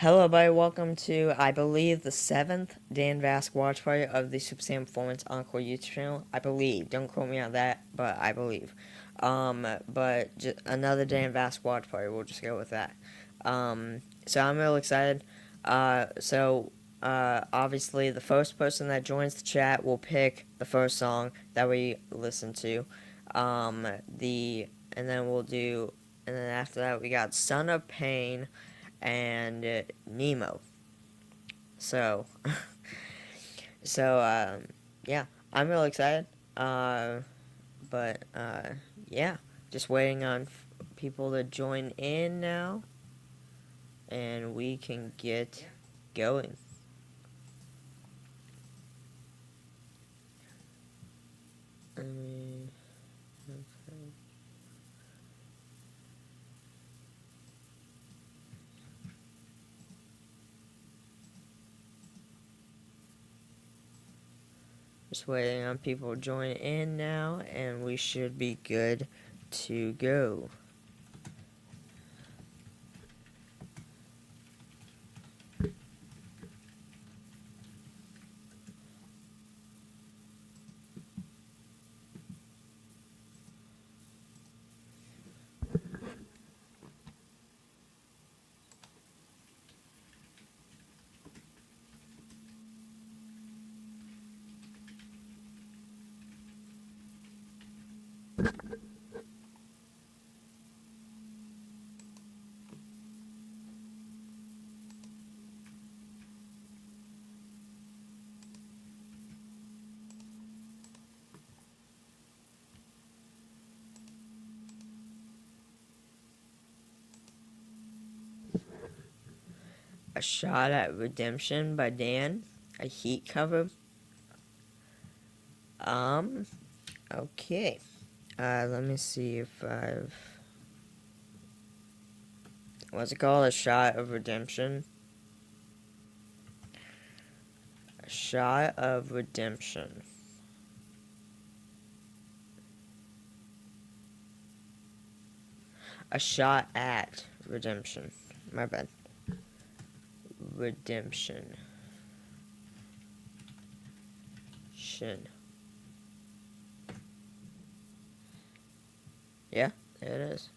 Hello, everybody. Welcome to, I believe, the 7th Dan Vasc watch party of the Super Saiyan Performance Encore YouTube channel. I believe. Don't quote me on that, but I believe. But just another Dan Vasc watch party. We'll just go with that. So I'm real excited. Obviously, the first person that joins the chat will pick the first song that we listen to. And then after that, we got Son of Pain and Nemo. So, yeah, I'm really excited. Yeah, just waiting on people to join in now, and we can get going. Okay. Just waiting on people to join in now, and we should be good to go. A Shot at Redemption by Dan, a Heat cover. Okay. Let me see if I've... What's it called? A Shot of Redemption? A Shot of Redemption. A Shot at Redemption. My bad. Redemption. Yeah, there it is.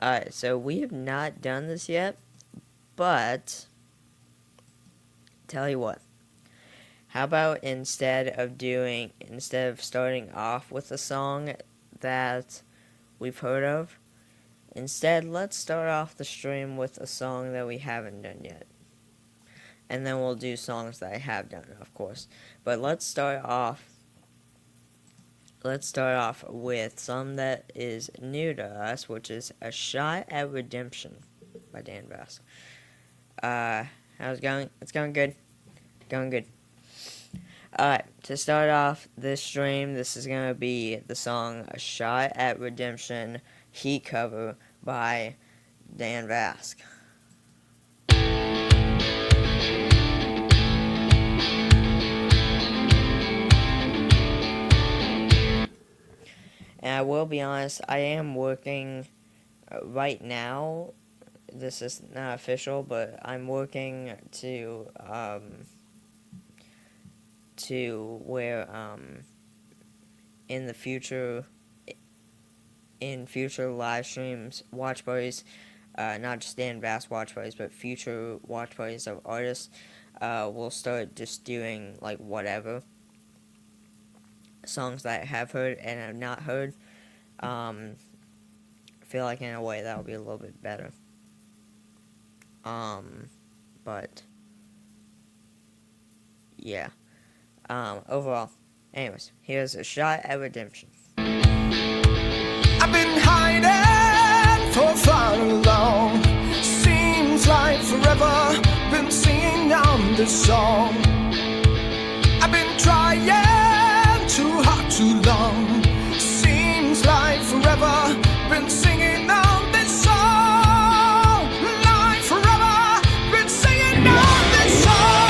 Alright, so we have not done this yet, but tell you what. How about instead of starting off with a song that we've heard of, instead let's start off the stream with a song that we haven't done yet. And then we'll do songs that I have done, of course. But let's start off with some that is new to us, which is A Shot at Redemption by Dan Vasc. How's it going? It's going good. Going good. Alright, to start off this stream, this is going to be the song A Shot at Redemption, Heat cover by Dan Vasc. And I will be honest, I am working right now. This is not official, but I'm working to where in future live streams, watch parties, not just Dan Vasc watch parties, but future watch parties of artists, we'll start just doing like whatever songs that I have heard and have not heard. I feel like in a way that will be a little bit better. But yeah. Overall. Anyways, here's A Shot at Redemption. I've been hiding for far too long. Seems like forever. Been singing on this song. I've been trying too hard, too long. Seems like forever. Been singing on this song. Like forever. Been singing on this song.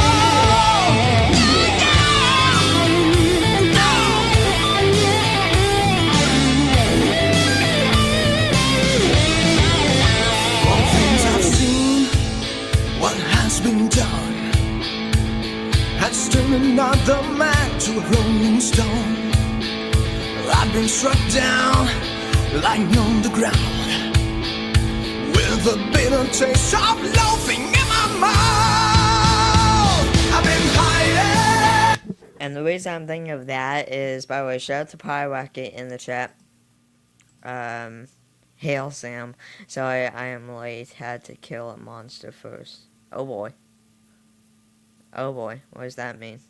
stone. I've been struck down, lying on the ground, with a bitter taste of loafing in my mouth. I've been hiding. And the reason I'm thinking of that is, by the way, shout out to Pyrocket in the chat. Hail Sam. So I am late. Had to kill a monster first. Oh boy. Oh boy. What does that mean?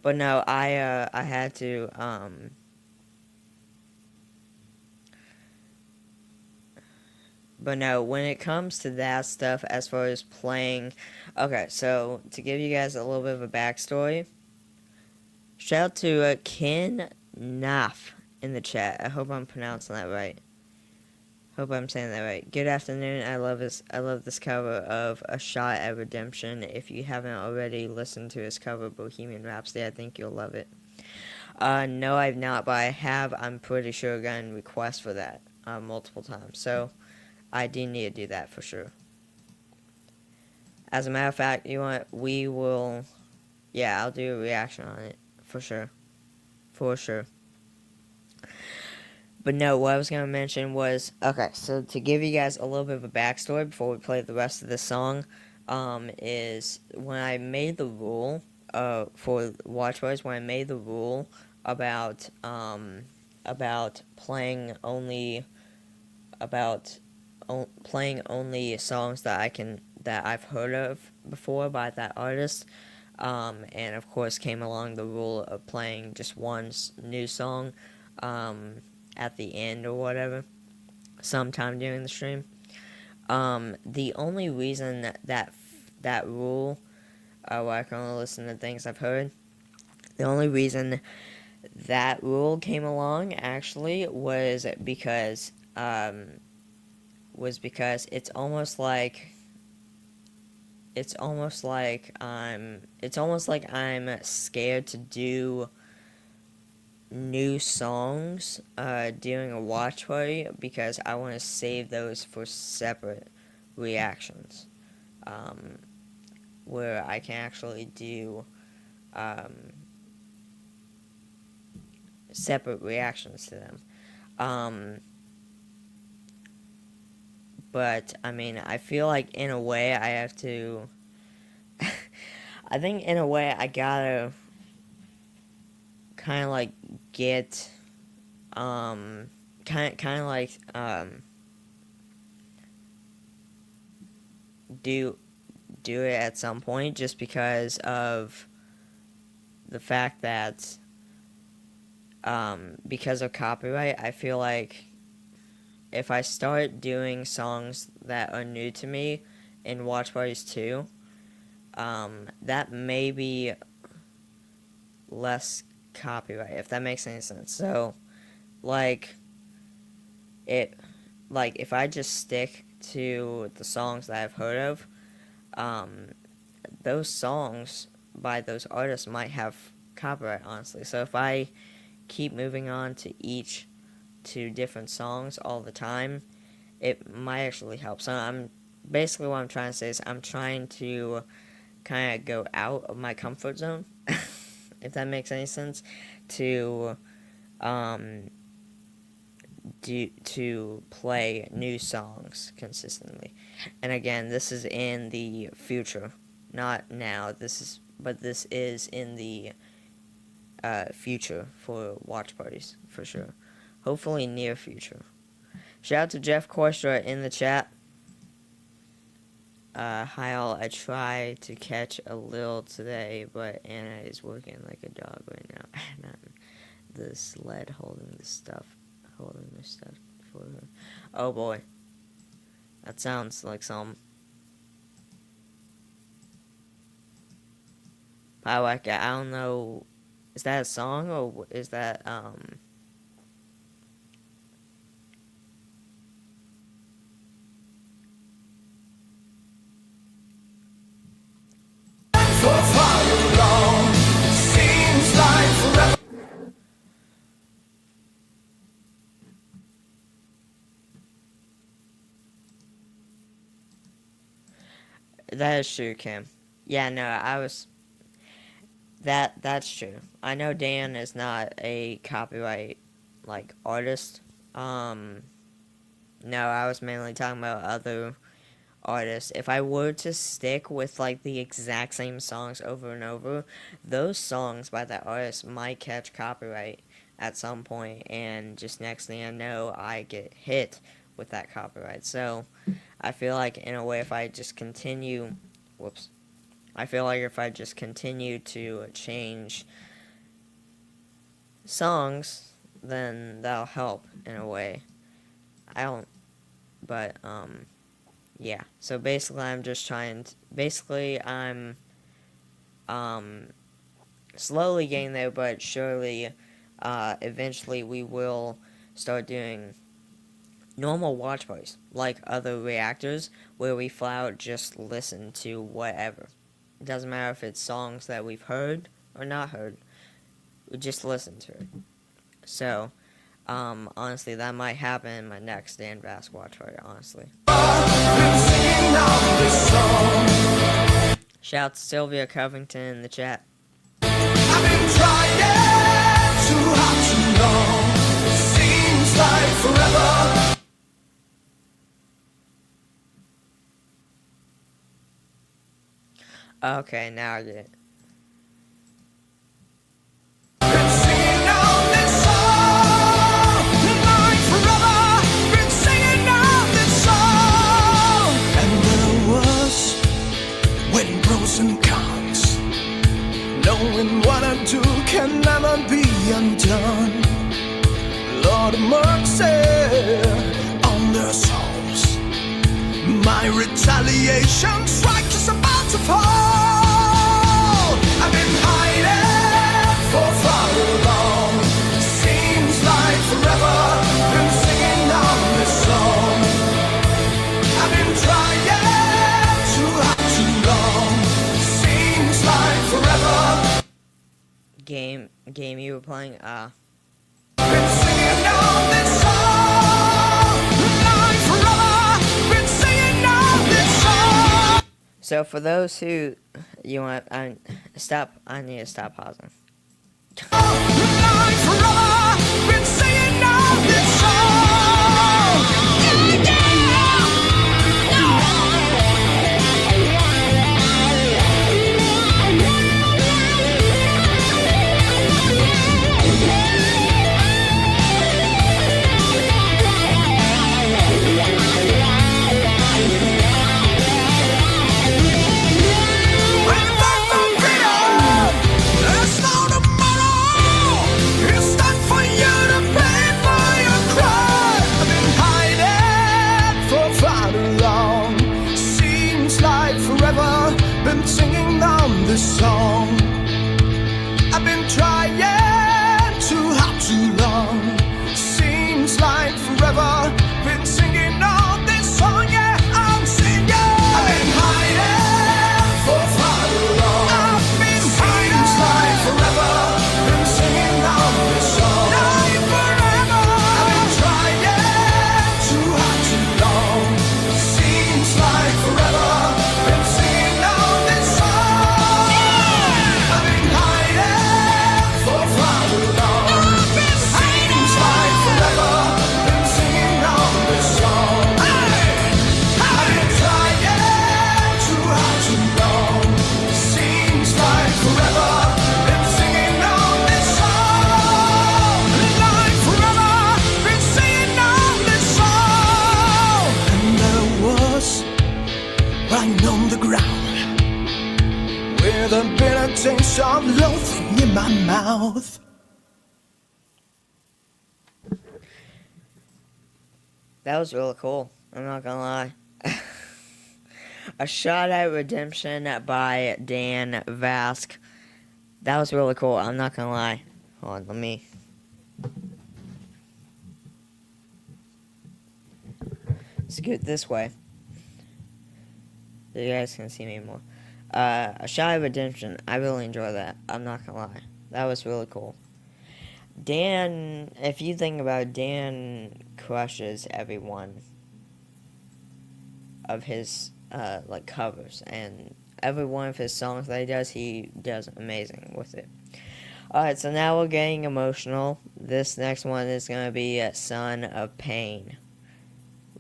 But no, I had to But no, when it comes to that stuff, as far as playing, okay, so to give you guys a little bit of a backstory, shout out to Kin Naf in the chat. I hope I'm pronouncing that right. Hope I'm saying that right. Good afternoon. I love this cover of A Shot at Redemption. If you haven't already listened to his cover, Bohemian Rhapsody, I think you'll love it. No, I've not, but I have. I'm pretty sure gotten requests for that multiple times. So I do need to do that for sure. As a matter of fact, you want we will. Yeah, I'll do a reaction on it for sure. For sure. But no, what I was going to mention was, okay, so to give you guys a little bit of a backstory before we play the rest of the song, is when I made the rule for Watch Parties, when I made the rule about playing only playing only songs that I've heard of before by that artist, and of course came along the rule of playing just one new song at the end or whatever, sometime during the stream. The only reason that rule, where I can only listen to things I've heard, the only reason that rule came along actually was because it's almost like I'm scared to do new songs during a watch party because I want to save those for separate reactions, where I can actually do separate reactions to them. But I mean, I feel like in a way I have to. I think in a way I gotta kind of like get kind of like do it at some point, just because of the fact that because of copyright, I feel like if I start doing songs that are new to me in watch parties too, that may be less copyright, if that makes any sense. So if I just stick to the songs that I've heard of, those songs by those artists might have copyright, honestly. So if I keep moving on to different songs all the time, it might actually help. So basically what I'm trying to say is I'm trying to kind of go out of my comfort zone, if that makes any sense, to to play new songs consistently. And again, this is in the future, not now. This is in the future for watch parties for sure. Hopefully near future. Shout out to Jeff Korstra in the chat. Hi all, I try to catch a little today, but Anna is working like a dog right now. And I'm the sled holding this stuff for her. Oh boy. That sounds like some. I don't know. Is that a song or is that For far along, seems like forever. that is true, Kim. Yeah, no, That's true. I know Dan is not a copyright like artist. Um, no, I was mainly talking about other artists. If I were to stick with like the exact same songs over and over, those songs by that artist might catch copyright at some point, and just next thing I know, I get hit with that copyright. So I feel like in a way, if I just continue, whoops. I feel like if I just continue to change songs, then that'll help in a way. I don't, but yeah. So basically, I'm just trying. Basically, I'm slowly getting there, but surely, eventually we will start doing normal watch parties like other reactors, where we flat out just listen to whatever. It doesn't matter if it's songs that we've heard or not heard. We just listen to it. So, honestly, that might happen in my next Dan Vasc watch party, honestly. Shout out to Sylvia Covington in the chat. I've been trying too hard, too long. Seems like forever. Okay, now I get it. Been singing on this song like forever. Been singing on this song. And there was when pros and cons, knowing what I do can never be undone. Lord of mercy on their souls. My retaliation strike is about to fall. I've been hiding for far too long. Seems like forever. Been singing on this song. I've been trying too hard, too long. Seems like forever. Game you were playing? Been singing on this song like forever. Been singing on this song. So for those who you want, I need to stop pausing. Like forever. Been singing on this song. Been singing on this song. I've been trying too hard, too long. Seems like forever. Been singing on this song, yeah, I'm singing. I've been hiding for far too long. I've been seems like forever. Been singing on this song. Like forever. I've been trying too hard, too long. Seems like forever. Been singing on this song. I've been hiding for far too long. Seems like forever. Been singing on this song. I've been trying too hard, too long. Seems like forever. Been singing on this song. Like forever. Been singing on this song. And there was lying on the ground with a bitter taste of loathing in my mouth. That was really cool. I'm not gonna lie. A Shot at Redemption by Dan Vasc. That was really cool. I'm not gonna lie. Hold on, let me. Scoot this way, so you guys can see me more. A Shot at Redemption. I really enjoy that. I'm not gonna lie. That was really cool. Dan, if you think about it, Dan crushes every one of his like covers, and every one of his songs that he does amazing with it. Alright, so now we're getting emotional. This next one is going to be Son of Pain.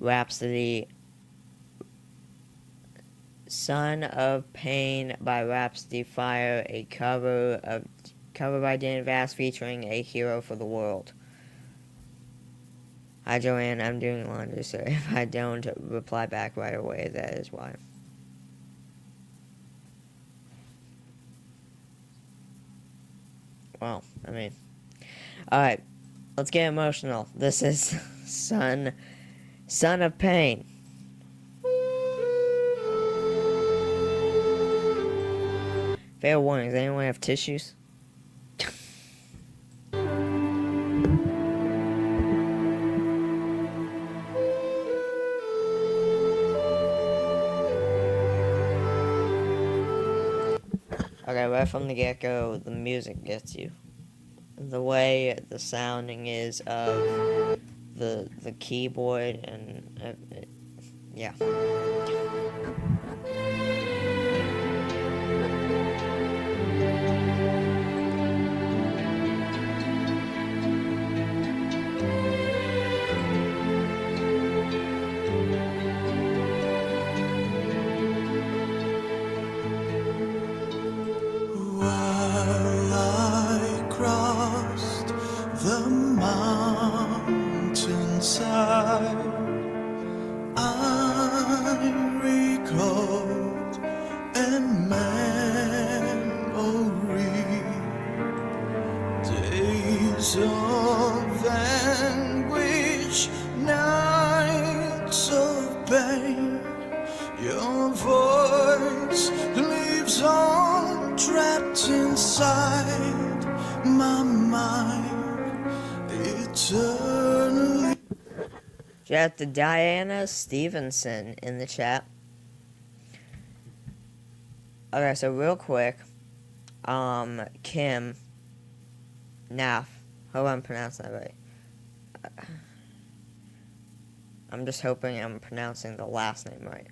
Rhapsody. Son of Pain by Rhapsody Fire, a cover by Dan Vasc featuring A Hero for the World. Hi Joanne, I'm doing laundry, so if I don't reply back right away, that is why. Well, I mean, alright, let's get emotional. This is Son of Pain. Fair warning, does anyone have tissues? Okay, right from the get-go, the music gets you. The way the sounding is of the keyboard and yeah. While I crossed the mountainside, I recalled a memory, days of anguish, nights of pain. Your voice lives on, trapped inside my mind, eternally. Shout out to Diana Stevenson in the chat. Okay, so real quick, Kim Naff. Hope I'm pronouncing that right. I'm just hoping I'm pronouncing the last name right.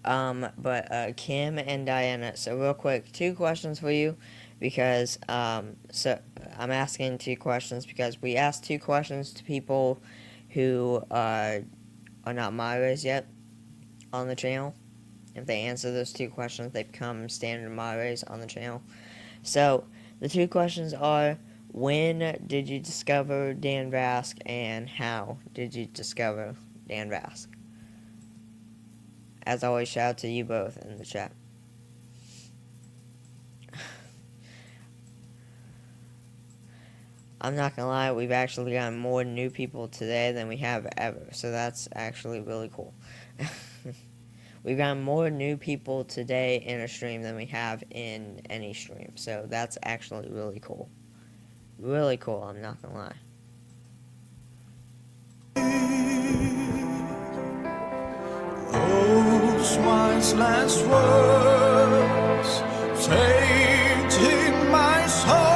But Kim and Diana. So real quick, 2 questions for you, because so I'm asking 2 questions because we asked 2 questions to people who are not moderators yet on the channel. If they answer those 2 questions, they become standard moderators on the channel. So the 2 questions are: when did you discover Dan Vasc, and how did you discover Dan Vasc? As always, shout out to you both in the chat. I'm not gonna lie, we've actually gotten more new people today than we have ever, so that's actually really cool. We've gotten more new people today in a stream than we have in any stream, so that's actually really cool. Really cool, I'm not gonna lie. Those wise last words fade in my soul.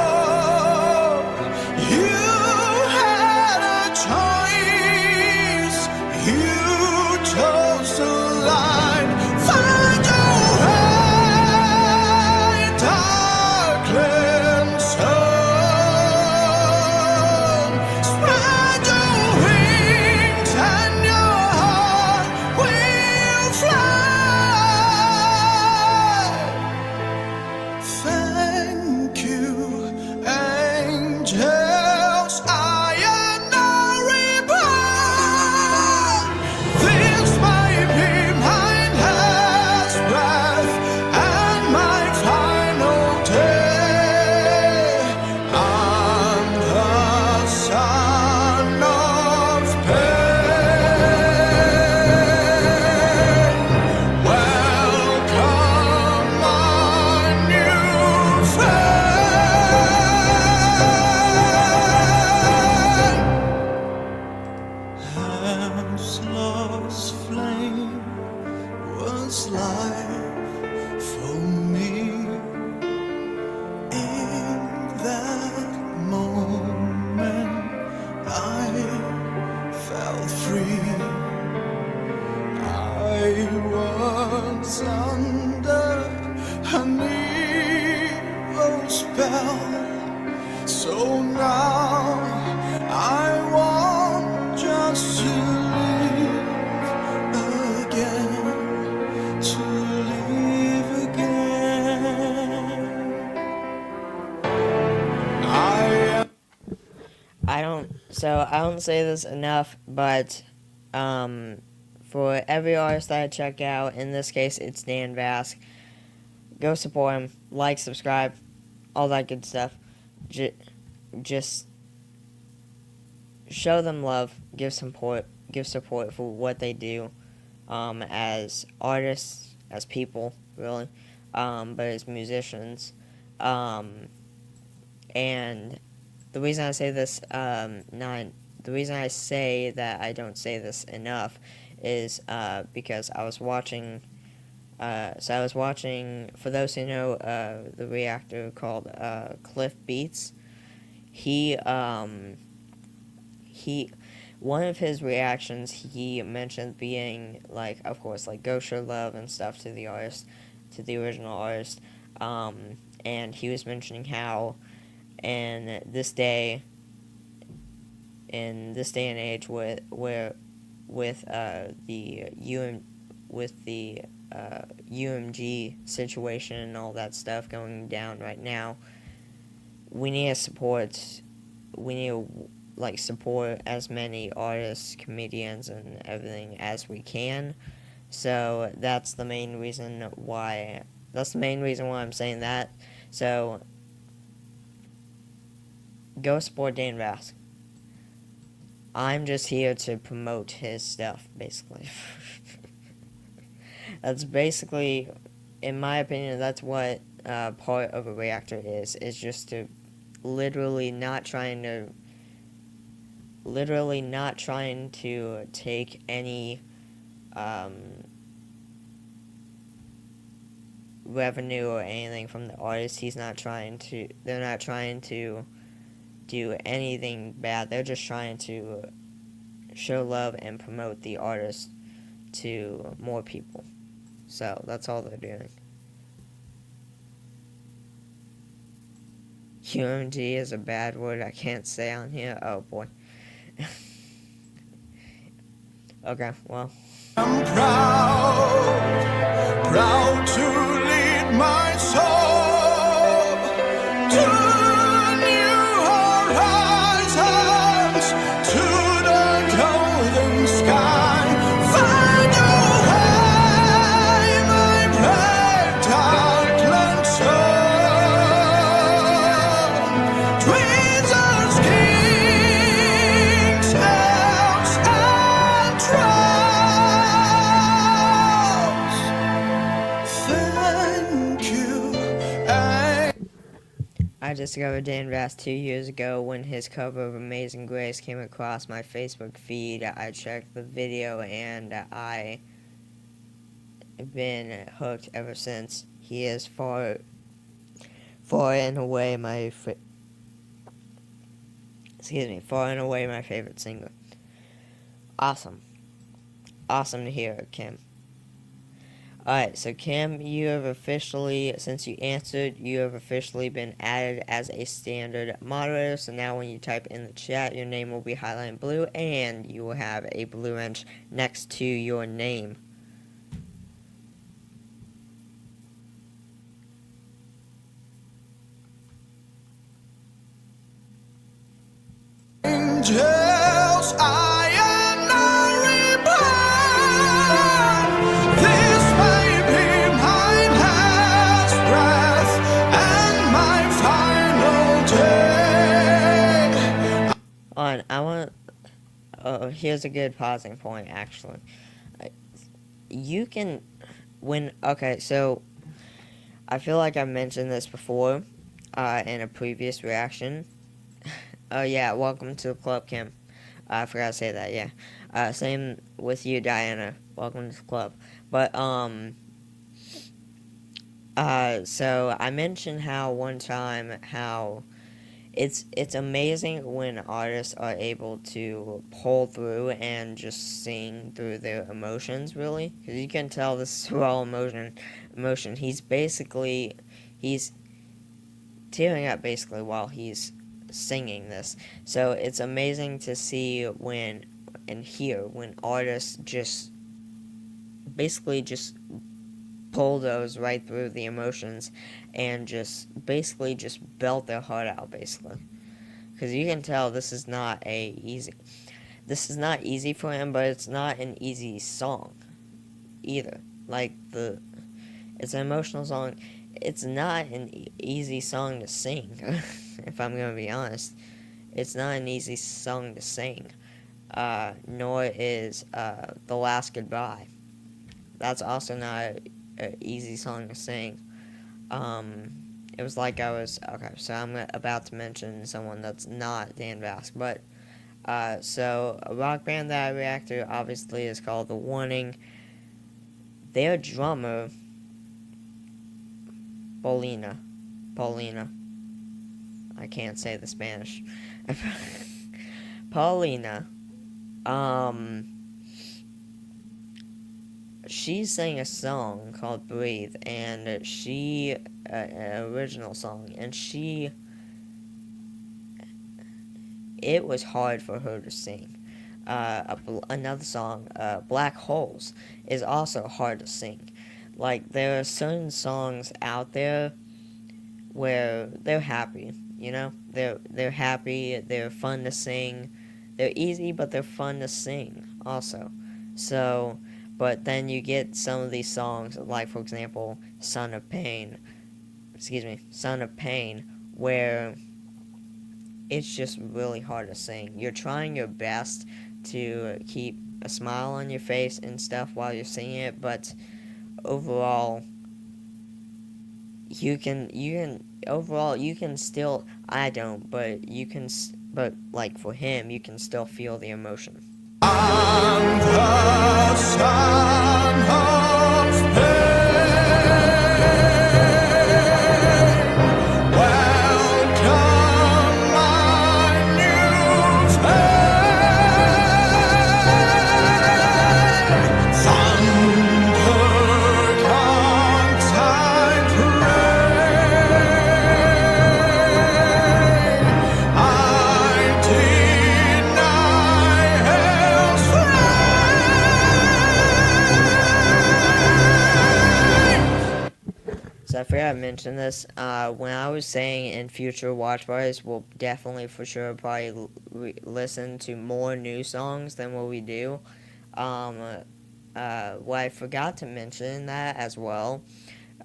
You had a choice. You chose to lie. Find your way, darkling sun. Spread your wings and your heart will fly. Thank you, angels. I am now reborn. This might be my last breath and my final day. I'm the son of pain. Welcome, my new friend. Heaven's lost flame was life for me. In that moment, I felt free. I was under an evil spell. So now I want just to live again, to live again. I don't say this enough, but for every artist that I check out, in this case it's Dan Vasc, go support him, like, subscribe, all that good stuff. Just show them love, give support for what they do, as artists, as people, really, but as musicians, and the reason I say this, the reason I say that I don't say this enough is because I was watching. So I was watching. For those who know, the reactor called Cliff Beats. He one of his reactions, he mentioned being like, of course, like go show love and stuff to the artist, to the original artist, and he was mentioning how in this day and age with the UMG situation and all that stuff going down right now, we need to support as many artists, comedians, and everything as we can. So that's the main reason why I'm saying that. So go support Dan Vasc. I'm just here to promote his stuff, basically. That's basically, in my opinion, that's what part of a reactor is just to literally not trying to take any revenue or anything from the artist. They're not trying to do anything bad. They're just trying to show love and promote the artist to more people. So that's all they're doing. UMG is a bad word I can't say on here. Oh boy. Okay, well. I'm proud to lead my soul to new horizons, to the golden sky. Find a way, my brave darkland soul. Tweezers, kings, elves, and trolls. Thank you. I discovered Dan Vasc 2 years ago when his cover of Amazing Grace came across my Facebook feed. I checked the video and I've been hooked ever since. He is far and away my favorite singer. Awesome to hear, Kim. Alright, so Kim, since you answered, you have officially been added as a standard moderator. So now when you type in the chat, your name will be highlighted in blue, and you will have a blue wrench next to your name. Angels, I am not reborn. This may be my last breath and my final day. Here's a good pausing point, actually. So I feel like I mentioned this before, in a previous reaction. Oh yeah, welcome to the club, Kim. I forgot to say that, yeah. Same with you, Diana. Welcome to the club. But, so I mentioned how it's amazing when artists are able to pull through and just sing through their emotions, really, because you can tell this is raw emotion. He's tearing up basically while he's singing this. So it's amazing to see when and hear when artists just basically just pull those right through the emotions and just basically just belt their heart out, basically, because you can tell this is not easy for him, but it's not an easy song either. Like it's an emotional song. It's not an easy song to sing. If I'm gonna be honest, it's not an easy song to sing. Nor is The Last Goodbye. That's also not an easy song to sing. It was like I was okay. So I'm about to mention someone that's not Dan Vasc, but so a rock band that I react to obviously is called The Warning. Their drummer, Paulina, I can't say the Spanish. Paulina, she sang a song called Breathe, and an original song, and it was hard for her to sing. Another song, Black Holes, is also hard to sing. Like, there are certain songs out there where they're happy, you know? They're happy, they're fun to sing. They're easy, but they're fun to sing also. So, but then you get some of these songs, like, for example, Son of Pain, where it's just really hard to sing. You're trying your best to keep a smile on your face and stuff while you're singing it, but overall you can still, I don't, but like for him, you can still feel the emotion. I'm the son of pain. Welcome, my new friend. Thunder comes, I pray. I deny hell's So I forgot to mention this. When I was saying in future watch parties, we'll definitely for sure probably listen to more new songs than what we do. What I forgot to mention that as well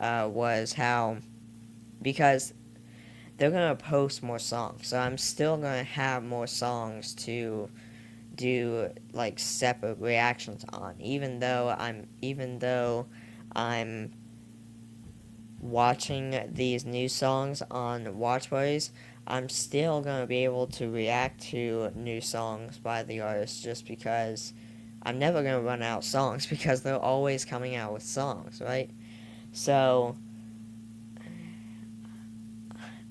was how, because they're gonna post more songs, so I'm still gonna have more songs to do like separate reactions on, even though I'm watching these new songs on watch parties. I'm still gonna be able to react to new songs by the artists, just because I'm never gonna run out of songs because they're always coming out with songs, right? So,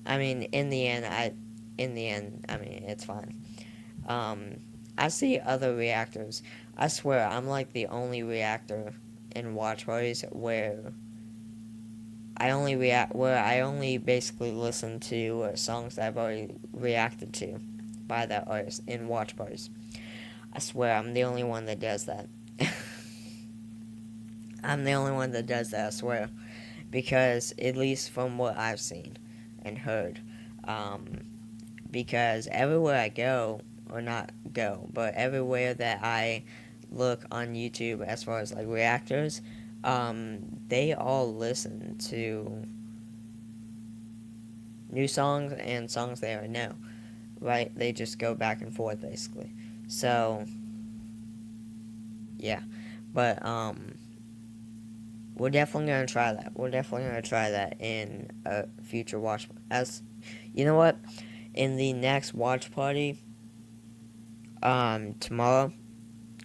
I mean, in the end, I mean, it's fine. I see other reactors. I swear, I'm like the only reactor in watch parties where I only basically listen to songs that I've already reacted to by that artist in watch parties. I swear, I'm the only one that does that. I'm the only one that does that, I swear. Because, at least from what I've seen and heard, because everywhere I go, or not go, but everywhere that I look on YouTube as far as like reactors, they all listen to new songs and songs they already know, right? They just go back and forth basically. So yeah, but we're definitely gonna try that. We're definitely gonna try that in a future watch. As you know, what, in the next watch party, tomorrow,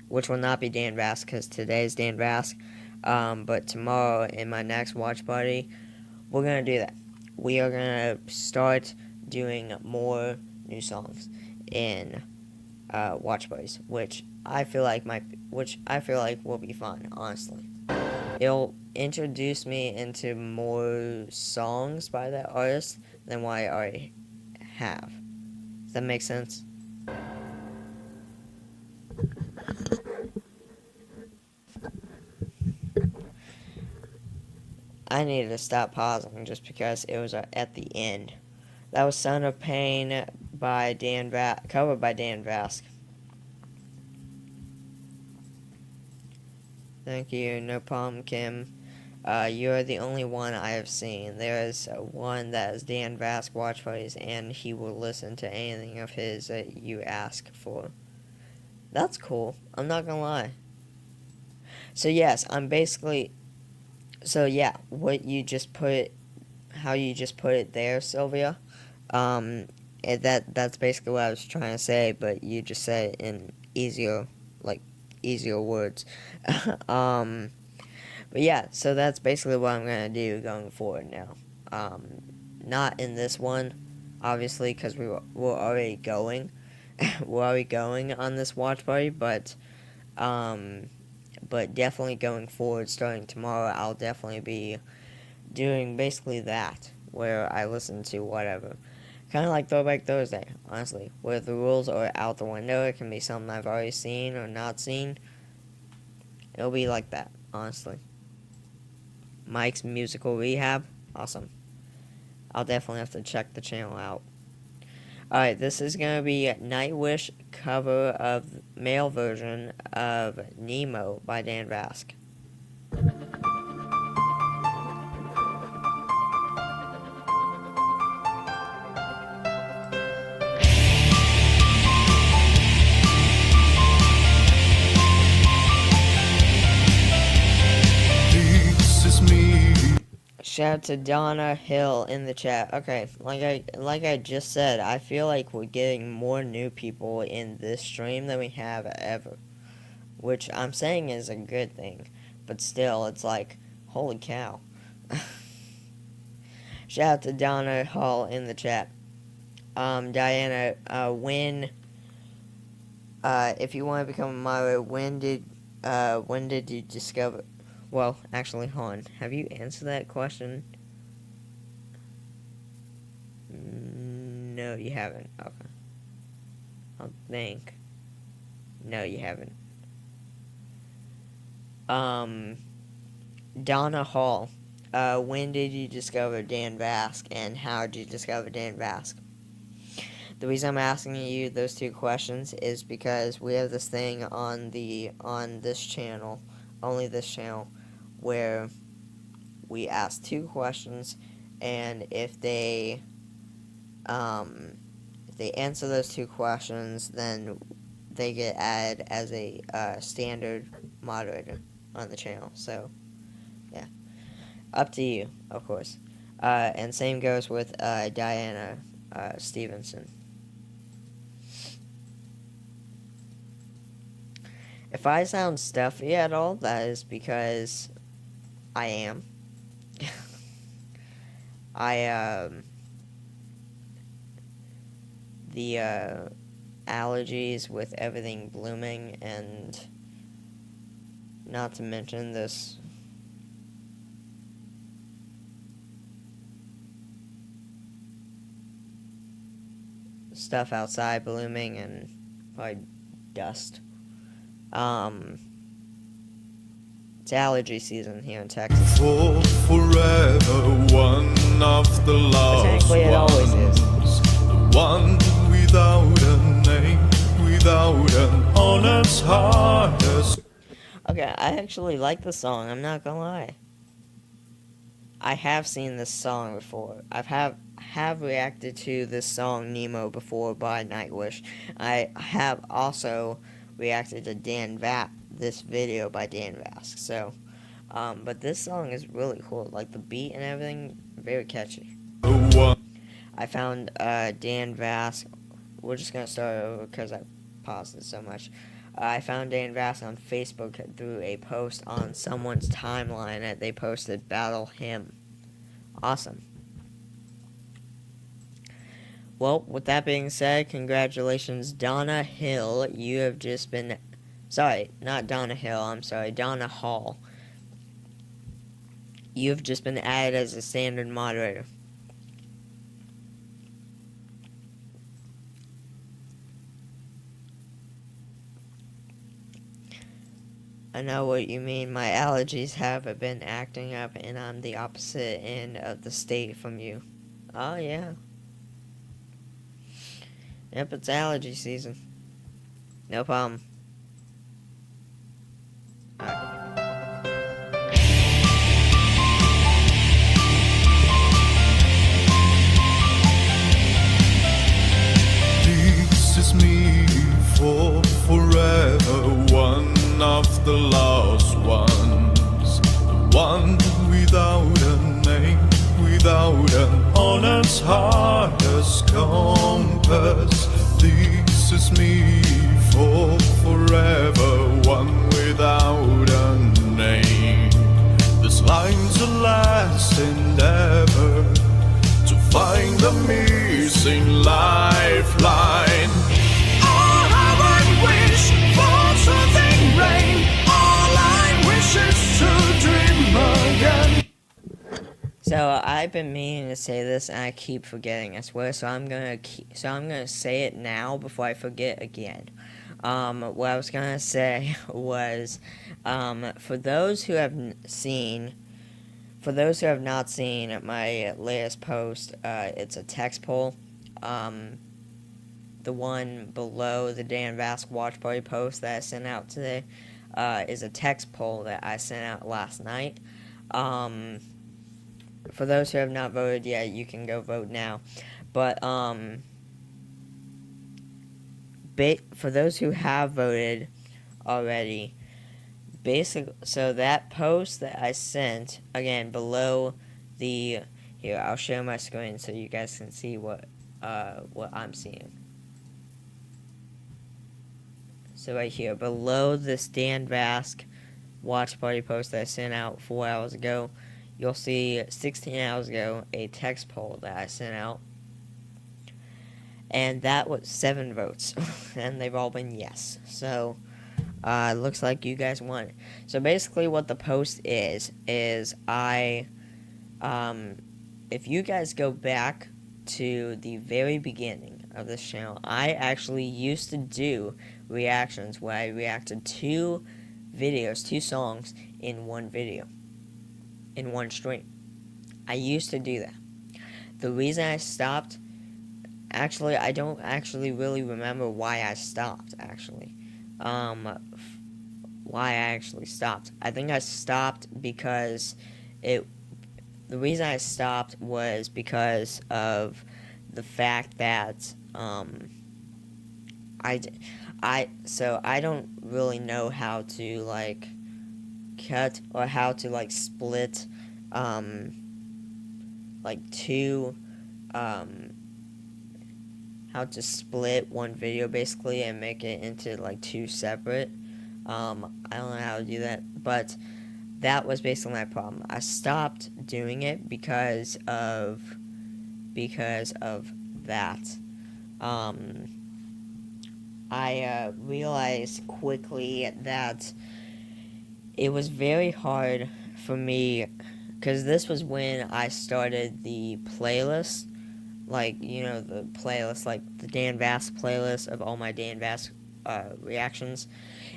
which will not be Dan Vasc because today's Dan Vasc. But tomorrow in my next watch party, we're gonna do that. We are gonna start doing more new songs in watch parties, which I feel like will be fun. Honestly, it'll introduce me into more songs by that artist than what I already have. Does that make sense? I needed to stop pausing just because it was at the end. That was Son of Pain by covered by Dan Vasc. Thank you, no problem, Kim. You're the only one I have seen. There is one that is Dan Vasc watch parties, and he will listen to anything of his that you ask for. That's cool. I'm not gonna lie. So yes, I'm basically. So yeah, how you just put it there, Sylvia. That's basically what I was trying to say, but you just said it in easier words. um, but yeah, so that's basically what I'm gonna do going forward now. Not in this one, obviously, because we're already going, we're already going on this watch party, but definitely going forward, starting tomorrow, I'll definitely be doing basically that, where I listen to whatever. Kind of like Throwback Thursday, honestly, where the rules are out the window. It can be something I've already seen or not seen. It'll be like that, honestly. Mike's Musical Rehab, awesome. I'll definitely have to check the channel out. Alright, this is going to be Nightwish cover of male version of Nemo by Dan Vasc. Shout out to Donna Hill in the chat. Okay, like I just said, I feel like we're getting more new people in this stream than we have ever, which I'm saying is a good thing, but still, it's like, holy cow. Shout out to Donna Hall in the chat. Diana, if you want to become a moderator, when did you discover? Well, actually, hold on. Have you answered that question? No, you haven't. Okay. I'll think. No, you haven't. Donna Hall. When did you discover Dan Vasc, and how did you discover Dan Vasc? The reason I'm asking you those two questions is because we have this thing on this channel, only this channel, where we ask two questions, and if they answer those two questions, then they get added as a standard moderator on the channel. So, yeah, up to you, of course. And same goes with Diana Stevenson. If I sound stuffy at all, that is because I am. The allergies with everything blooming, and not to mention this stuff outside blooming and probably dust. It's allergy season here in Texas. For forever, one of the lost Technically, it always is. The one without a name, without an honest heart. Okay, I actually like the song, I'm not gonna lie. I have seen this song before. Have reacted to this song Nemo before by Nightwish. I have also reacted to this video by Dan Vasc. So, but this song is really cool. Like the beat and everything, very catchy. I found Dan Vasc. We're just gonna start over because I paused it so much. I found Dan Vasc on Facebook through a post on someone's timeline that they posted Battle Hymn. Awesome. Well, with that being said, congratulations, Donna Hill. You have just been. Sorry, not Donna Hill, I'm sorry, Donna Hall. You have just been added as a standard moderator. I know what you mean. My allergies have been acting up, and I'm the opposite end of the state from you. Oh, yeah. Yep, it's allergy season. No problem. This is me for forever, one of the lost ones, the one without a name, without an honest heart as compass. This is me for forever, one without a name. This line's a last endeavor to find the missing lifeline. All I wish for something rain. All I wish is to dream again. So I've been meaning to say this, and I keep forgetting. I swear. So I'm gonna say it now before I forget again. What I was gonna say was, for those who have seen. For those who have not seen my latest post, it's a text poll. The one below the Dan Vasc Watch Party post that I sent out today is a text poll that I sent out last night. For those who have not voted yet, you can go vote now. But for those who have voted already, so that post that I sent, again, below here, I'll share my screen so you guys can see what I'm seeing. So right here, below this Dan Vasc Watch Party post that I sent out 4 hours ago, you'll see 16 hours ago a text poll that I sent out. And that was 7 votes, and they've all been yes. So, looks like you guys won it. So basically what the post is if you guys go back to the very beginning of this channel, I actually used to do reactions where I reacted to videos, 2 songs in one video, in one stream. I used to do that. The reason I stopped, actually, I don't actually really remember why I stopped, actually. Why I actually stopped. I think I stopped because the reason I stopped was because of the fact that, so I don't really know how to, like, cut or how to, like, split, like, 2, how to split one video basically and make it into like 2 separate. I don't know how to do that, but that was basically my problem. I stopped doing it because of that. I realized quickly that it was very hard for me, because this was when I started the playlist. Like, you know, the playlist, like the Dan Vasc playlist of all my Dan Vasc reactions.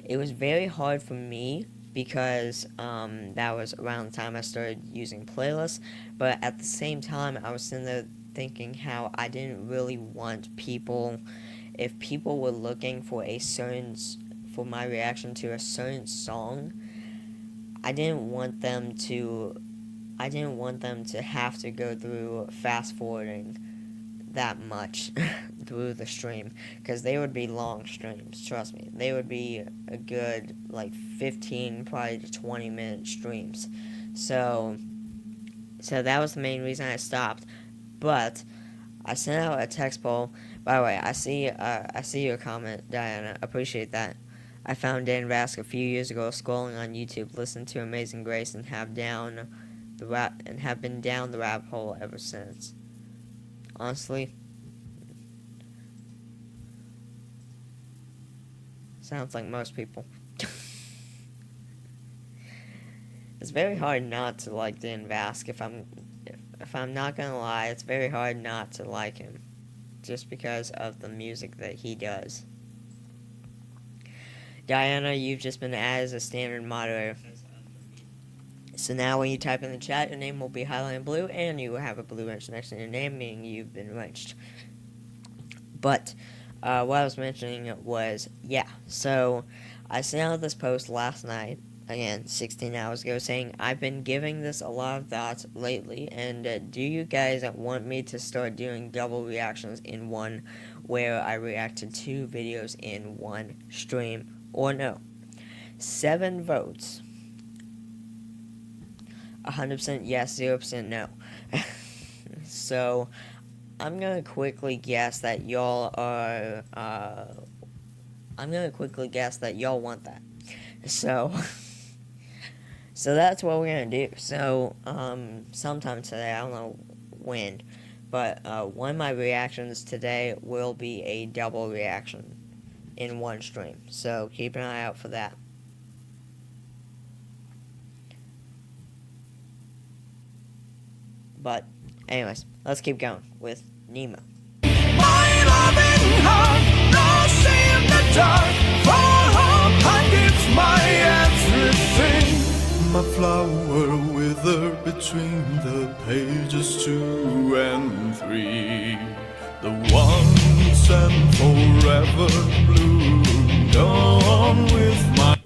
It was very hard for me because that was around the time I started using playlists. But at the same time, I was sitting there thinking how I didn't really want people, if people were looking for for my reaction to a certain song, I didn't want them to have to go through fast forwarding that much through the stream, because they would be long streams. Trust me, they would be a good like 15 probably to 20-minute streams. So that was the main reason I stopped. But I sent out a text poll. By the way, I see your comment, Diana. Appreciate that. I found Dan Vasc a few years ago scrolling on YouTube, listened to Amazing Grace, and have been down the rabbit hole ever since. Honestly, Sounds like most people. It's very hard not to like Dan Vasc. If I'm not gonna lie, it's very hard not to like him, just because of the music that he does. Diana, you've just been added as a standard moderator. So now when you type in the chat, your name will be highlighted in blue, and you will have a blue wrench next to your name, meaning you've been wrenched. But what I was mentioning was, yeah, so I sent out this post last night, again, 16 hours ago, saying I've been giving this a lot of thoughts lately, and do you guys want me to start doing double reactions in one, where I react to 2 videos in one stream, or no? 7 votes. 100% yes, 0% no. So, I'm gonna quickly guess that y'all are, want that. So, so that's what we're gonna do. So, sometime today, I don't know when, but, one of my reactions today will be a double reaction in one stream. So, keep an eye out for that. But, anyways, let's keep going with Nemo. My loving heart, lost in the dark. For hope I give my everything. My flower withered between the pages 2 and 3. The once and forever bloomed on with my.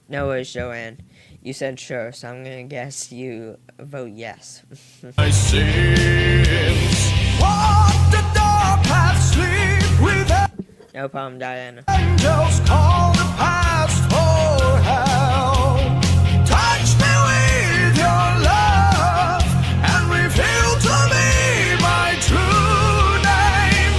No worries, Joanne. You said sure, so I'm gonna guess you vote yes. My sins. Walk the dark path, sleep with No problem, Diana. angels, call the past for help. Touch me with your love and reveal to me my true name.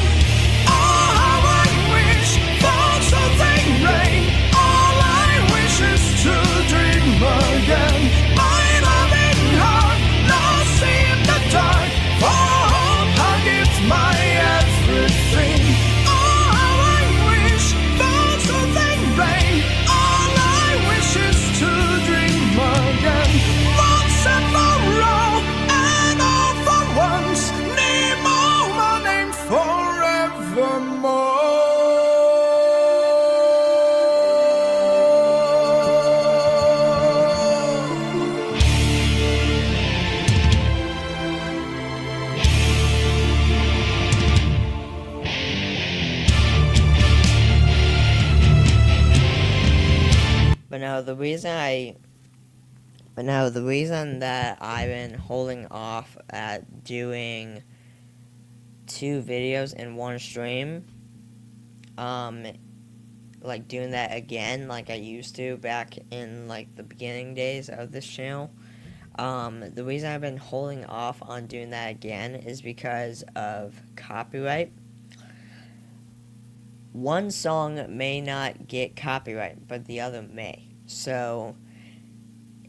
Oh, how I wish for something rain. All I wish is to dream again. My loving heart, lost in the dark. For hope I give my everything. Oh, how I wish for something rain. All I wish is to dream again. Once and for all, and all for once. Nemo, my name forevermore. But no, the reason that I've been holding off at doing 2 videos in one stream, like doing that again like I used to back in like the beginning days of this channel, the reason I've been holding off on doing that again is because of copyright. One song may not get copyright, but the other may. So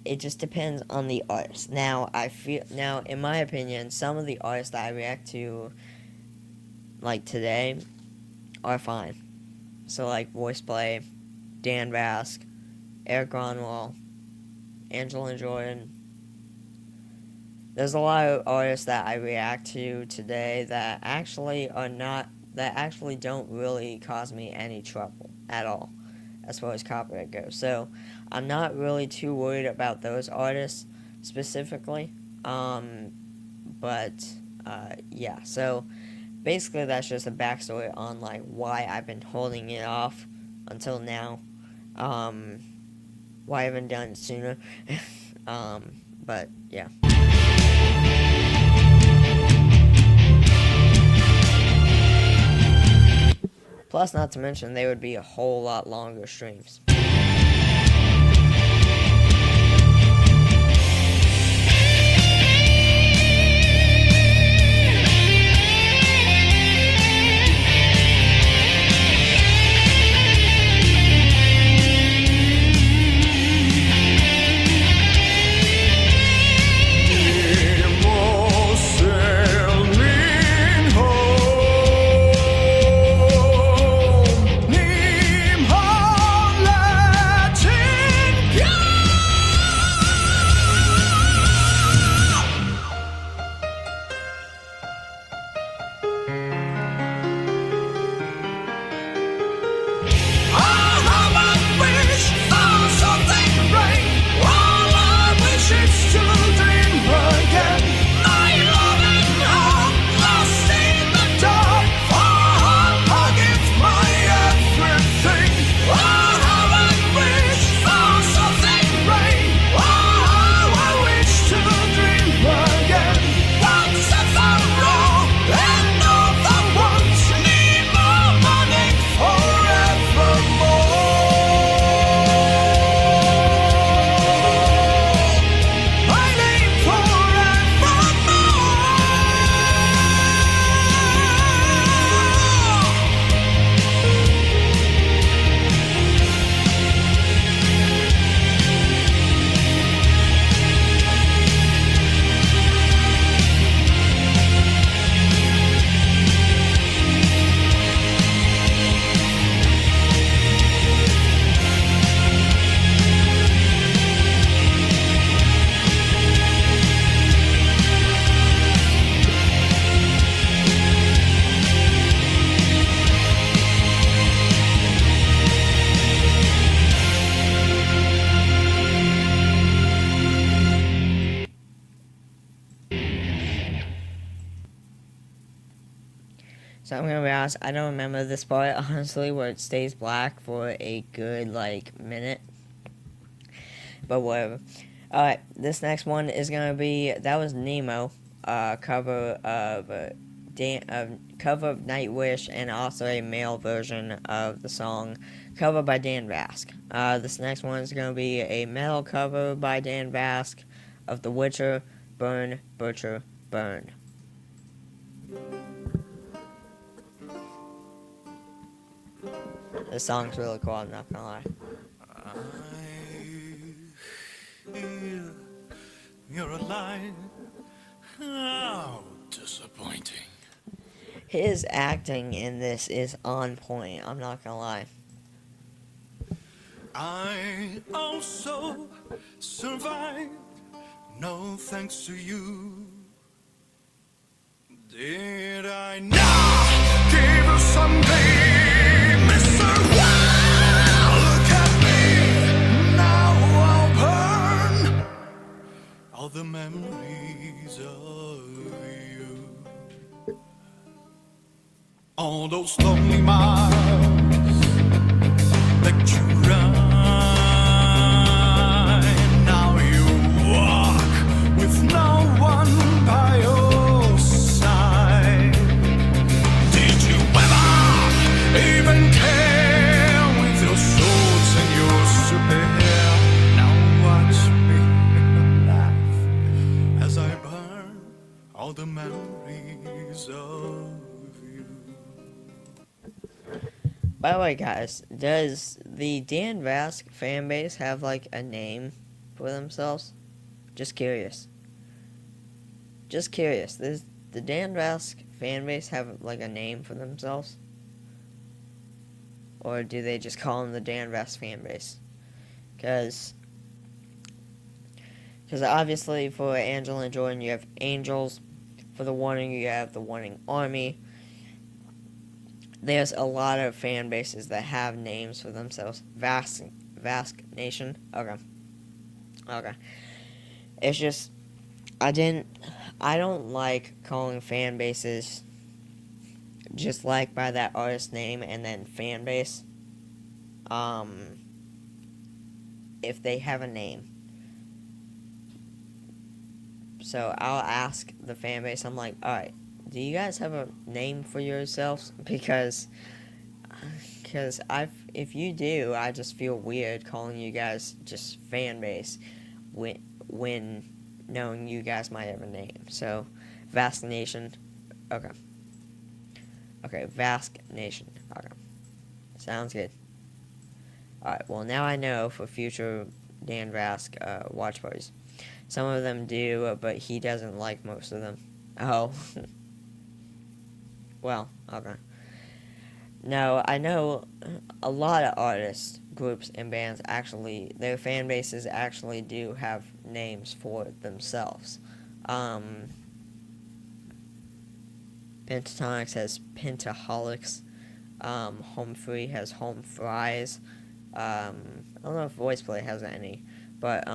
it just depends on the artist. Now, in my opinion, some of the artists that I react to, like today, are fine. So, like Voice Play, Dan Vasc, Eric Gronwall, Angela Jordan. There's a lot of artists that I react to today that actually don't really cause me any trouble at all, as far as copyright goes. So, I'm not really too worried about those artists specifically. Yeah, so basically that's just a backstory on like why I've been holding it off until now. Why I haven't done it sooner. But yeah. Plus, not to mention, they would be a whole lot longer streams. Nemo sailing home. honest, I don't remember this part, honestly, where it stays black for a good, minute. But whatever. Alright, this next one is going to be, that was Nemo, cover of cover of Nightwish, and also a male version of the song, cover by Dan Vasc. This next one is going to be a metal cover by Dan Vasc of The Witcher, Burn, Butcher, Burn. This song's really cool, I'm not gonna lie. I hear you're alive. How disappointing. His acting in this is on point, I'm not gonna lie. I also survived, no thanks to you. Did I not give you someday, Mr. Wow? Look at me, now I'll burn all the memories of you. All those lonely miles that you run, now you walk with no one by your side. Did you ever even care with your swords and your spear? Now watch me laugh as I burn all the memories of you. By the way, guys, does the Dan Vasc fan base have, a name for themselves? Just curious. Just curious. Does the Dan Vasc fan base have, a name for themselves? Or do they just call them the Dan Vasc fan base? Because obviously for Angela and Jordan, you have Angels. For the Warning, you have the Warning Army. There's a lot of fan bases that have names for themselves. Vasc Nation. Okay. It's just, I don't like calling fan bases just by that artist name and then fan base. If they have a name. So I'll ask the fan base, I'm like, alright, do you guys have a name for yourselves? Because if you do, I just feel weird calling you guys just fan base when knowing you guys might have a name. So, Vasc Nation. Okay, Vasc Nation. Okay. Sounds good. Alright, well now I know for future Dan Vasc watch parties. Some of them do, but he doesn't like most of them. Oh. Well, okay. No, I know a lot of artists, groups, and bands actually, their fan bases actually do have names for themselves. Pentatonics has Pentaholics. Home Free has Home Fries. I don't know if Voice Play has any, but,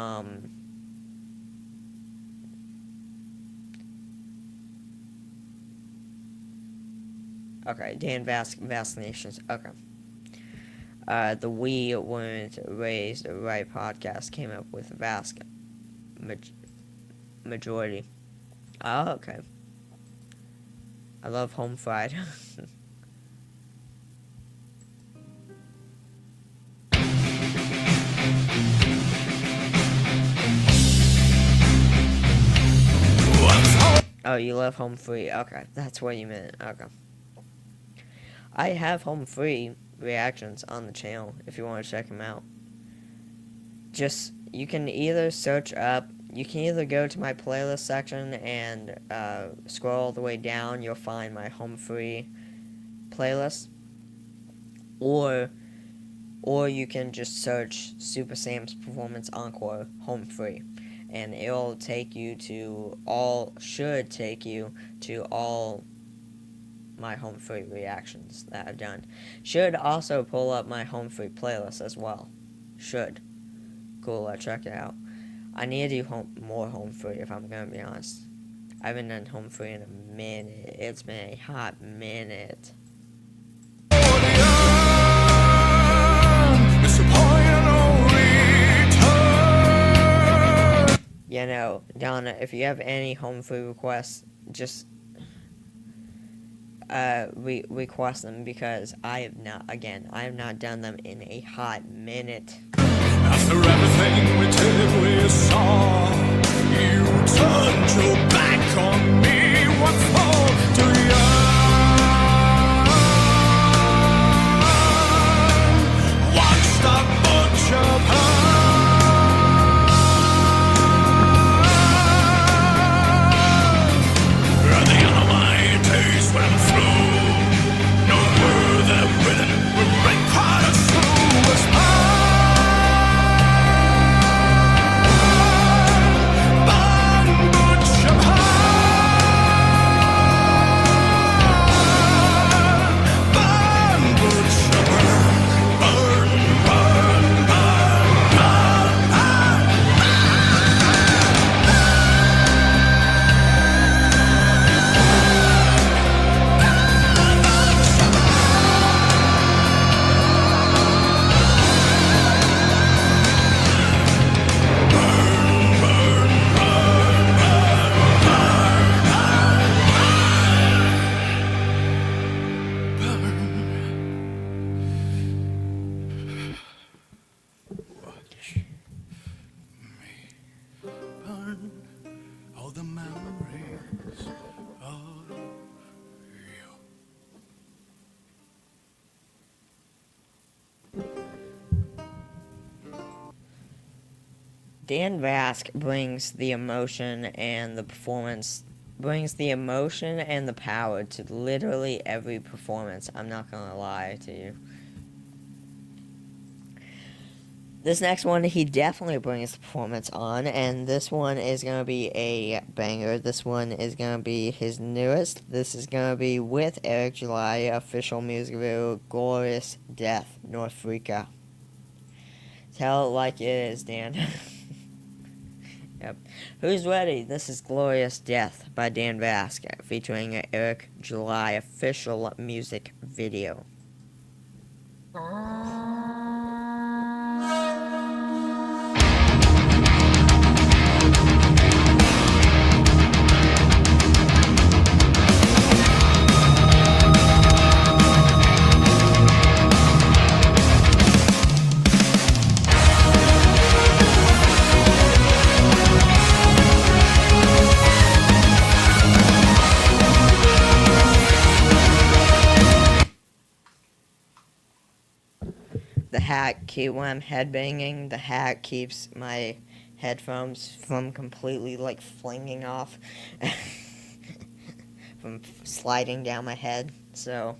okay, Dan Vasc Nations. Okay. The We Weren't Raised Right podcast came up with Vasc Majority. Oh, okay. I love Home Fried. Oh, you love Home Free. Okay, that's what you meant. Okay. I have Home Free reactions on the channel if you want to check them out. Just, you can either go to my playlist section and scroll all the way down, you'll find my Home Free playlist. Or you can just search Super Sam's Performance Encore Home Free. And it'll take you to all my Home Free reactions that I've done. Should also pull up my Home Free playlist as well. Should. Cool, check it out. I need to do more Home Free if I'm going to be honest. I haven't done Home Free in a minute. It's been a hot minute. you know, Donna, if you have any home food requests, just request them, because I have not done them in a hot minute. After everything we did, we saw you turned your back on me. What for do you? Watch the butcher burn. The Almighty's went through. No word that written will break part of through was all the memories of you. Dan Vasc brings the emotion and the performance, brings the emotion and the power to literally every performance. I'm not gonna lie to you. This next one, he definitely brings the performance on, and this one is going to be a banger. This one is going to be his newest. This is going to be with Eric July, official music video, Glorious Death, North Africa. Tell it like it is, Dan. Yep. Who's ready? This is Glorious Death by Dan Vasc, featuring Eric July, official music video. The hat, when I'm headbanging, the hat keeps my headphones from completely, like, flinging off, from sliding down my head. So,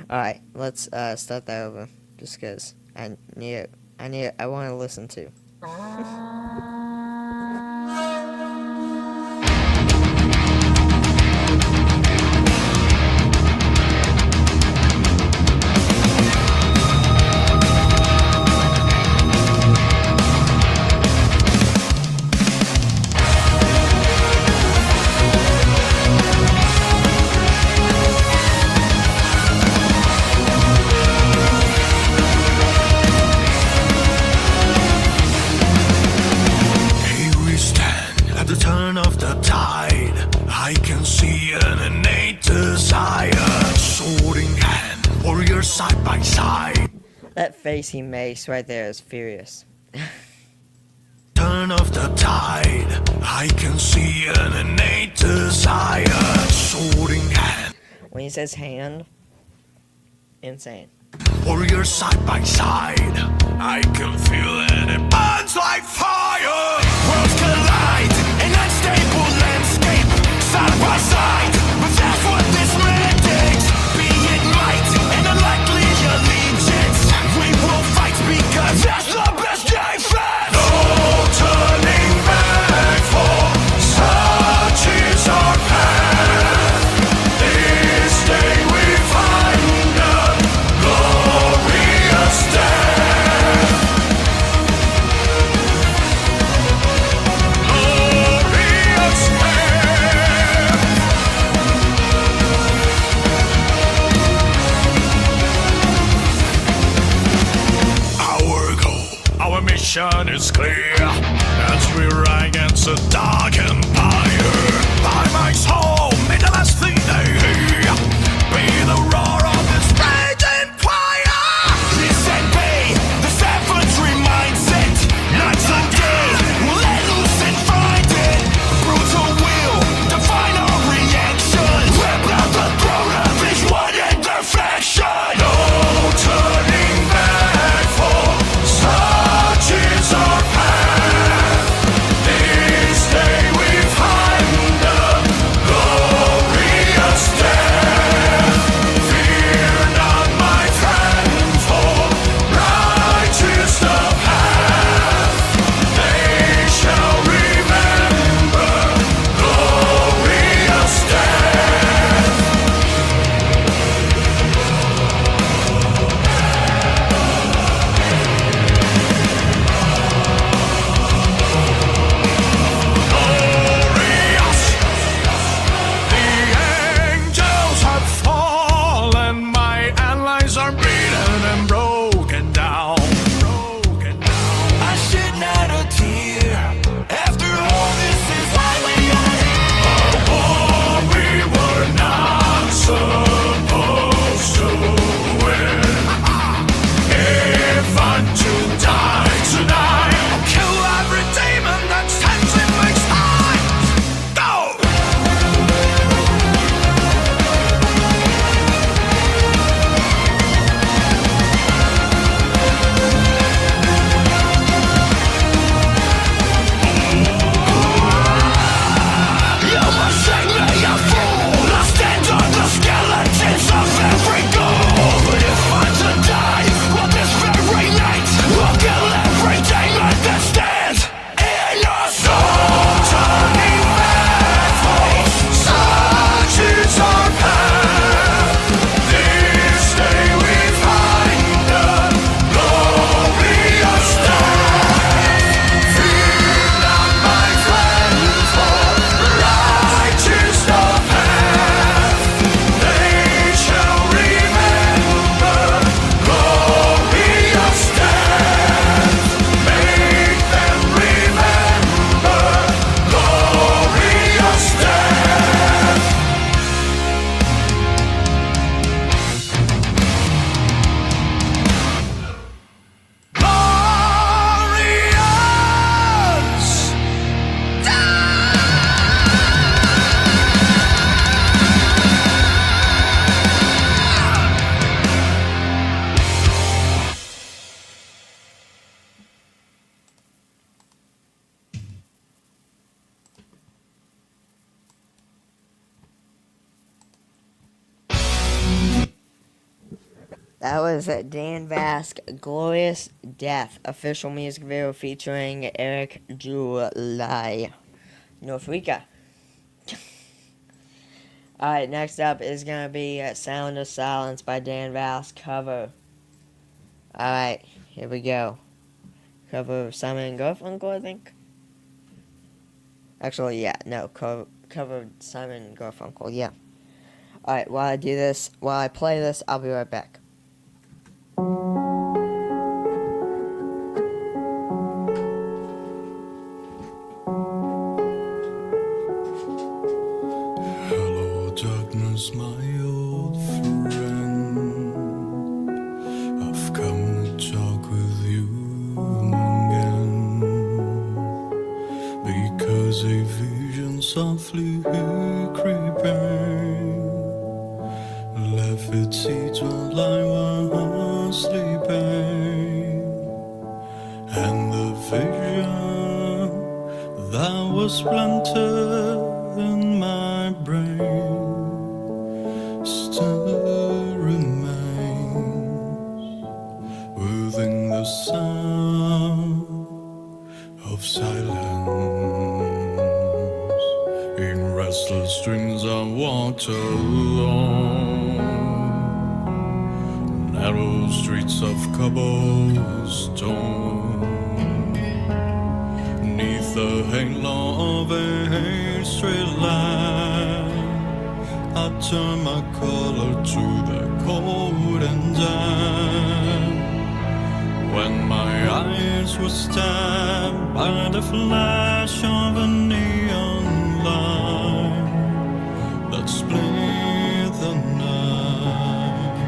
alright, let's start that over, just because I want to listen to. Side by side. That face he makes right there is furious. Turn off the tide. I can see an innate desire. Sword in hand. When he says hand, insane. Warriors side by side. I can feel it. It burns like fire. Worlds collide. An unstable landscape. Side by side. But that's what this man takes. Be it might and unlikely allegiance. We will fight because that's the best defense. No turning back, for such is our path. This day we find a glorious death. direction is clear as we ride against a dark empire. By my soul, may the last thing they hear be the roar of this raging choir. Listen, be the savagery mindset. Nights and days, we'll let loose and find it. Brutal will define our reaction. Rip out the throne of each one in perfection. No turning back, for such is our path. This day we find the glorious death. Fear not, my friend, for righteous the path. They shall remember glorious death. Glorious. The angels have fallen, my allies are beaten and broken down. I shed not a tear. After all, this is why we are here. A war we were not supposed to win. If I'm to die tonight, I'll kill every demon that stands in my side. Go! You must shake me a fool. I stand on the skeletons of every goal. But if I'm to die on this very night, I'll kill every demon that stands in your soul. Turning back, for such is our path. This day we find the glorious death. Fear not, my friend, for righteous the path. They shall remember glorious death. Make them remember glorious death. Glorious That was Dan Vasc, Glorious Death, official music video featuring Eric July, North Rica. Alright, next up is going to be Sound of Silence by Dan Vasc cover. Alright, here we go. Cover of Simon and Garfunkel, I think. Actually, yeah, no, cover of Simon and Garfunkel, yeah. Alright, while I play this, I'll be right back. Hello, darkness, my old friend. I've come to talk with you again, because a vision softly creeping left its seeds while I was sleeping, and the vision that was planted in my brain still remains within the sound of silence. In restless dreams I walked alone, narrow streets of cobblestone, neath the halo of a street light. I turn my collar to the cold and damp. When my eyes eyes were stabbed by the flash of a neon light that split the night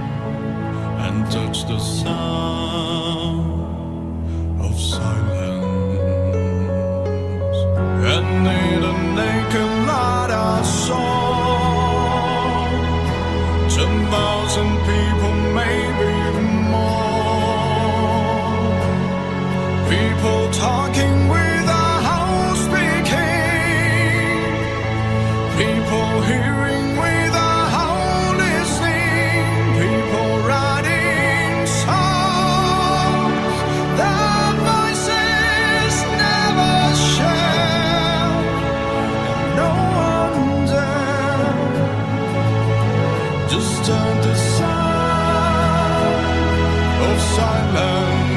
and touched the sound of silence. And in a naked light I saw 10,000 people, maybe more. People talking without speaking. People hearing without listening. People writing songs. Their voices never share. No one dare disturb the sound of silence.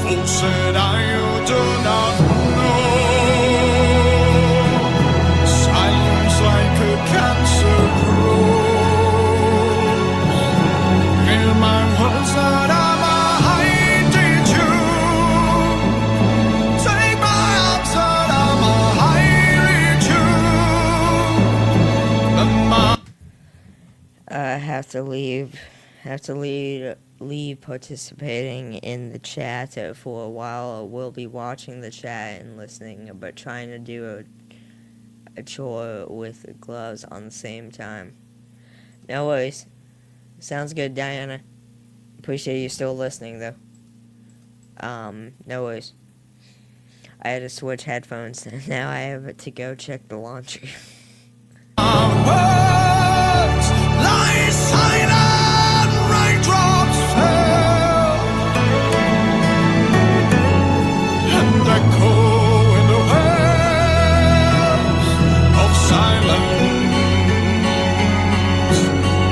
Fool said I, you do not know. Silence like a cancer grows. Hear my words that I'm a hiding you. Take my arms that I'm a hiding you. And my Have to leave participating in the chat for a while. I will be watching the chat and listening, but trying to do a chore with gloves on the same time. No worries. Sounds good, Diana. Appreciate you still listening, though. No worries. I had to switch headphones, and now I have to go check the laundry. words lie silent, raindrops fell and echo in the waves of silence.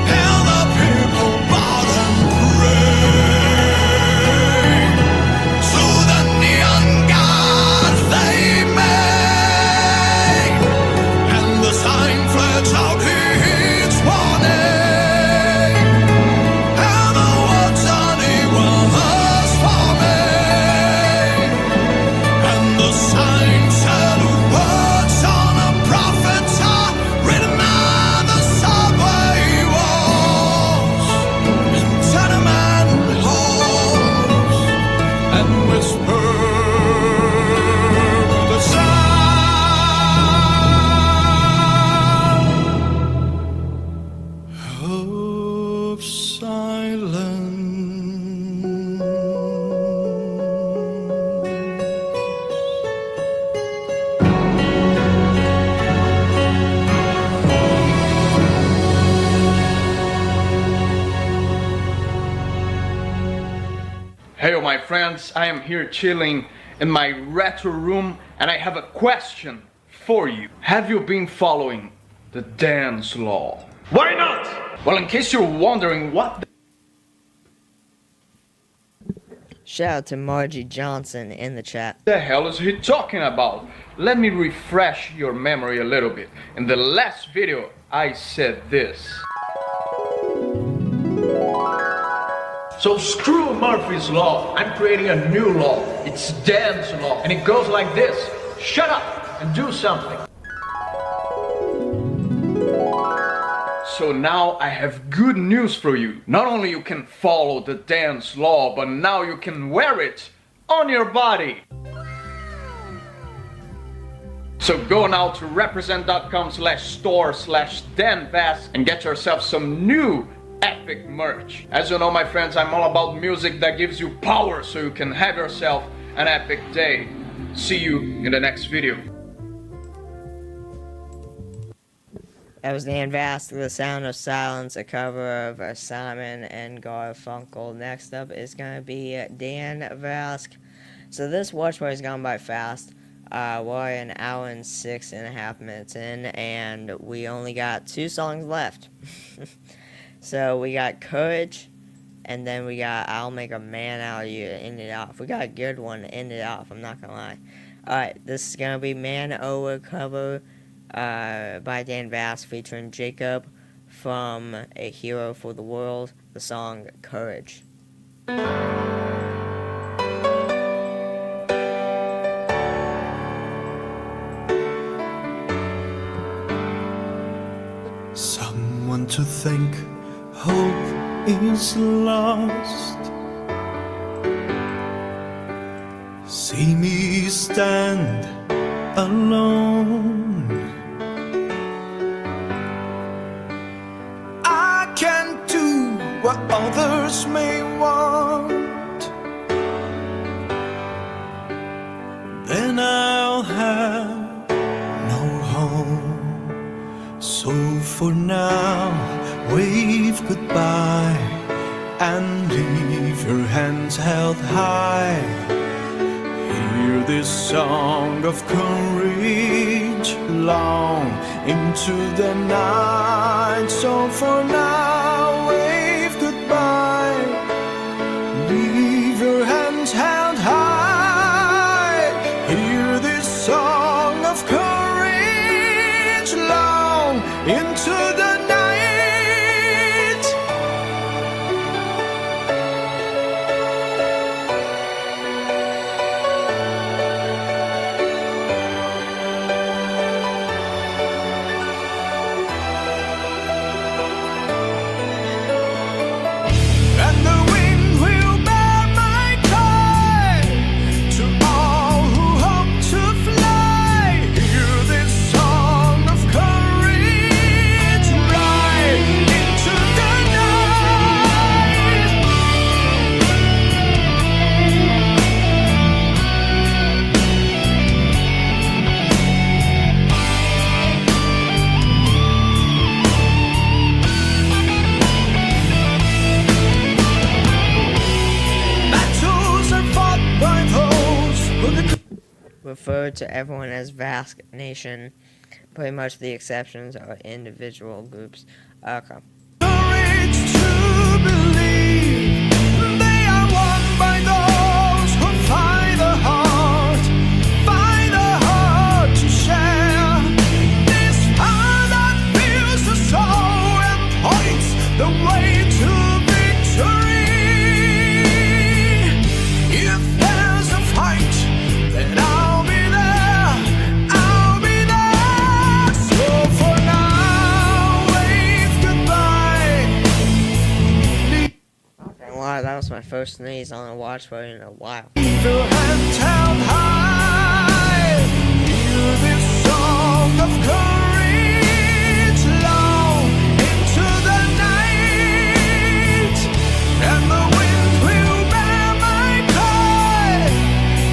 Hear the people bow and pray to the neon gods they made, and the sign flirts out each warning, and the words unequal was forming, and the sign said words on a prophet are written on the subway walls, in tenement halls, and whisper the sound of silence. Hey, my friends, I am here chilling in my retro room and I have a question for you. Have you been following the dance law? Why not? Well, in case you're wondering what Shout out to Margie Johnson in the chat. the hell is he talking about, let me refresh your memory a little bit. In the last video, I said this. So screw Murphy's Law, I'm creating a new law. It's dance law, and it goes like this. Shut up and do something. So now I have good news for you. Not only you can follow the dance law, but now you can wear it on your body. So go now to represent.com/store/danvasc and get yourself some new epic merch. As you know, my friends, I'm all about music that gives you power so you can have yourself an epic day. See you in the next video. That was Dan Vasc, The Sound of Silence, a cover of Simon and Garfunkel. Next up is going to be Dan Vasc. So this watch party has gone by fast. We're an hour and 6.5 minutes in, and we only got 2 songs left. So we got Courage, and then we got I'll Make a Man Out of You to end it off. We got a good one to end it off, I'm not going to lie. Alright, this is going to be Man Over cover by Dan Vasc featuring Jacob from A Hero for the World, the song Courage. think hope is lost. See me stand alone. I can't do what others may want. Then I'll have no home. So for now, wave goodbye and leave your hands held high. Hear this song of courage long into the night. So for now, wave goodbye, leave your hands held high. Hear this song of courage long into the night. And the wind will bear my cry to all who hope to fly. Hear this song of courage right into the night. Battles are fought by those who Referred to everyone as Vasc Nation. Pretty much the exceptions are individual groups. Okay. courage to believe. They are won by those who find the heart to share. This power that fills the soul and points the way to victory. If there's a fight, then I'll be there. I'll be there. So for now, wave goodbye. Wow, that was my first sneeze on a watch party in a while. Leave your hands held high. Hear this song of courage long into the night. And the wind will bear my cry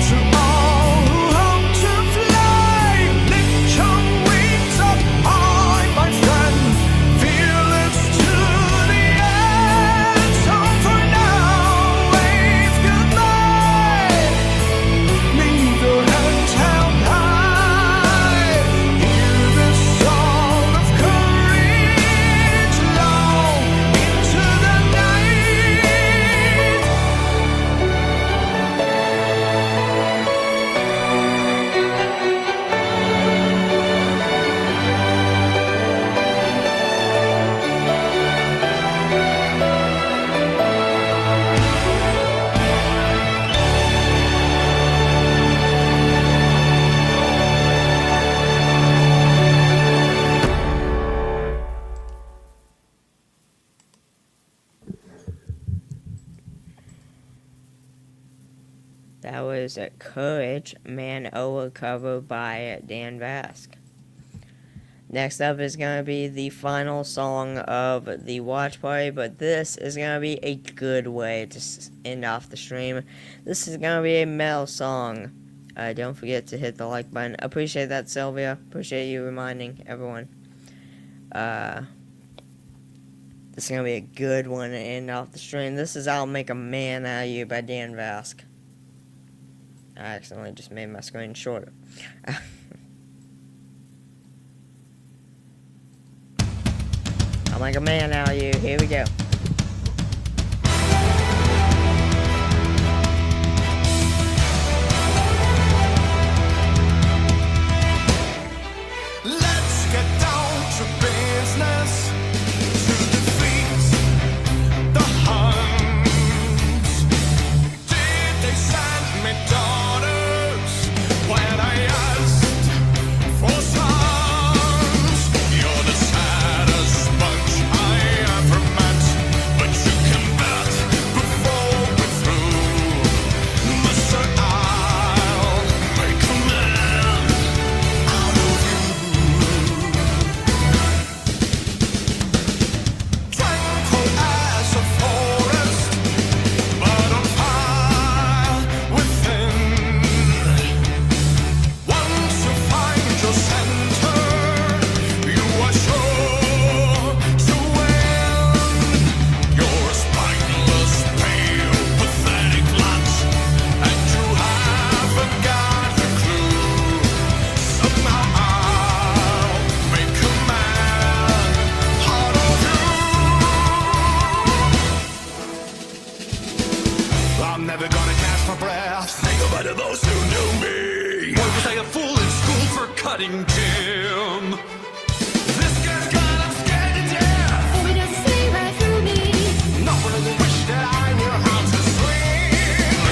to all who hope to fly. Lift your wings up high, my friend. Fearless to the end. So for now, wave goodbye. Leave your hands held high. Hear this song of courage long into the night. That was Courage Man Ola cover by Dan Vasc. Next up is going to be the final song of the watch party, but this is going to be a good way to end off the stream. This is going to be a metal song. Don't forget to hit the like button. Appreciate that, Sylvia. Appreciate you reminding everyone. This is going to be a good one to end off the stream. This is I'll Make a Man Out of You by Dan Vasc. I accidentally just made my screen shorter. I'll make a man out of you. Here we go. Let's get down to business, to defeat the Huns. Did they send me daughters when I asked for sons? You're the saddest bunch I never gonna catch my breath. Say goodbye to those who knew me. Why was I a fool in school for cutting Jim? This guy's gone, I'm scared to death. Oh, it doesn't see right through me. No really wish that I knew how to swim.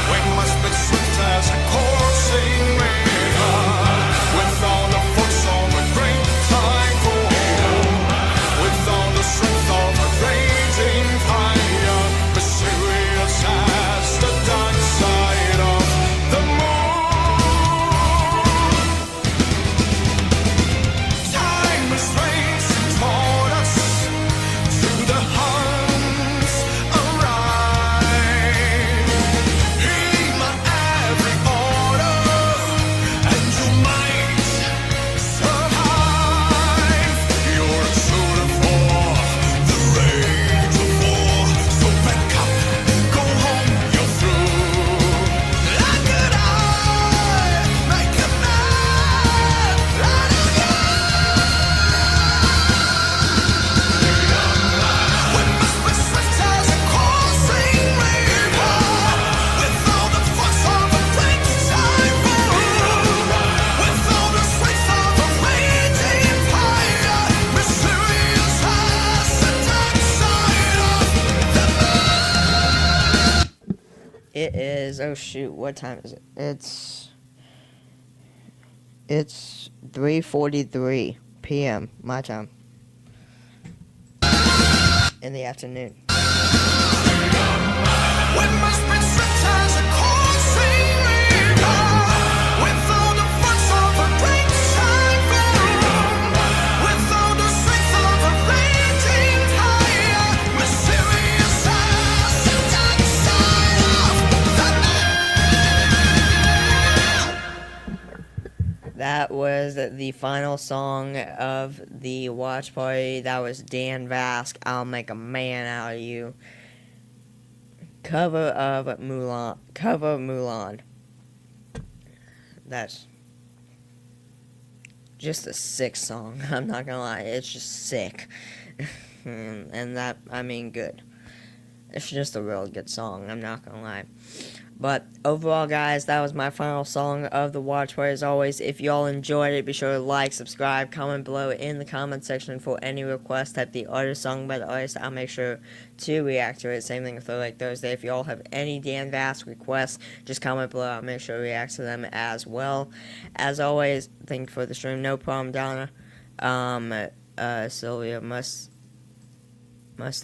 We must be swift as a coursing river, with all the force of a great typhoon, with all the strength of a raging fire, mysterious as the dark side of the moon. Time is racing toward us, to the hunts arrive. Heed my every order, and you might survive. You're a suitor for the rage of war, so back up, go home, you're through. How could I make a man out of you? We must be swift as a coursing river, with all the force of a great typhoon, with all the strength of a raging fire, mysterious as the dark side of the moon. It is, oh shoot, what time is it? It's 3:43 p.m. my time. In the afternoon. We must be swift as a coursing river, with all the force of a great typhoon, with all the strength of a raging fire, mysterious as the dark side of the moon. That was the final song of the watch party. That was Dan Vasc, I'll Make a Man Out of You. Cover of Mulan. That's just a sick song. I'm not gonna lie, it's just sick. And that, I mean, good. It's just a real good song, I'm not gonna lie. But overall, guys, that was my final song of the watch party. As always, if y'all enjoyed it, be sure to like, subscribe, comment below in the comment section for any requests. Type the artist, song by the artist. I'll make sure to react to it. Same thing with Throwback Thursday. If y'all have any Dan Vasc requests, just comment below. I'll make sure to react to them as well. As always, thank you for the stream. No problem, Donna. Sylvia must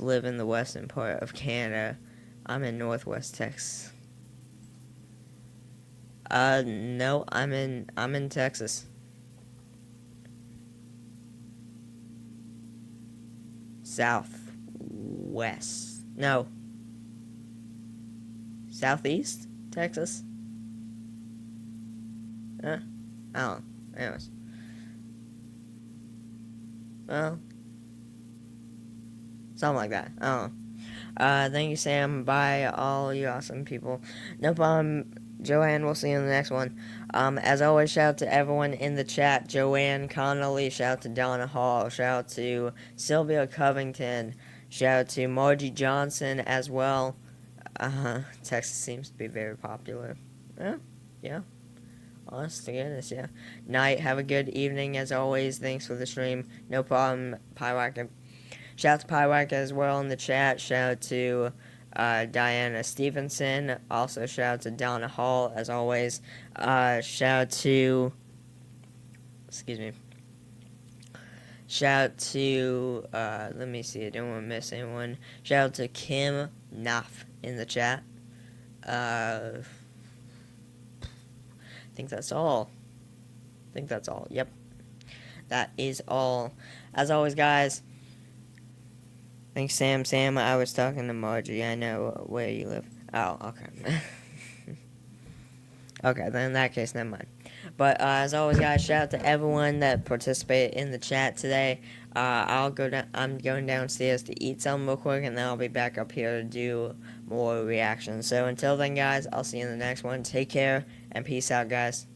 live in the western part of Canada. I'm in Northwest Texas. No, I'm in Texas. Southwest. No. Southeast Texas? I don't know. Anyways. Well, something like that. I don't know. Thank you, Sam. Bye, all you awesome people. No problem. Joanne, we'll see you in the next one. As always, shout out to everyone in the chat. Joanne Connolly, shout out to Donna Hall, shout out to Sylvia Covington, shout out to Margie Johnson as well. Texas seems to be very popular. Yeah. Honest to goodness, yeah. Night, have a good evening as always. Thanks for the stream. No problem, Pywacker. Shout out to Pywacker as well in the chat. Shout out to Diana Stevenson. Also shout out to Donna Hall as always. Shout out to let me see, I don't want to miss anyone. Shout out to Kim Knopf in the chat. I think that's all. Yep. That is all. As always, guys, thanks, Sam. Sam, I was talking to Margie. I know where you live. Oh, okay. Okay, then in that case, never mind. But as always, guys, shout out to everyone that participated in the chat today. I'm going downstairs to eat something real quick, and then I'll be back up here to do more reactions. So until then, guys, I'll see you in the next one. Take care, and peace out, guys.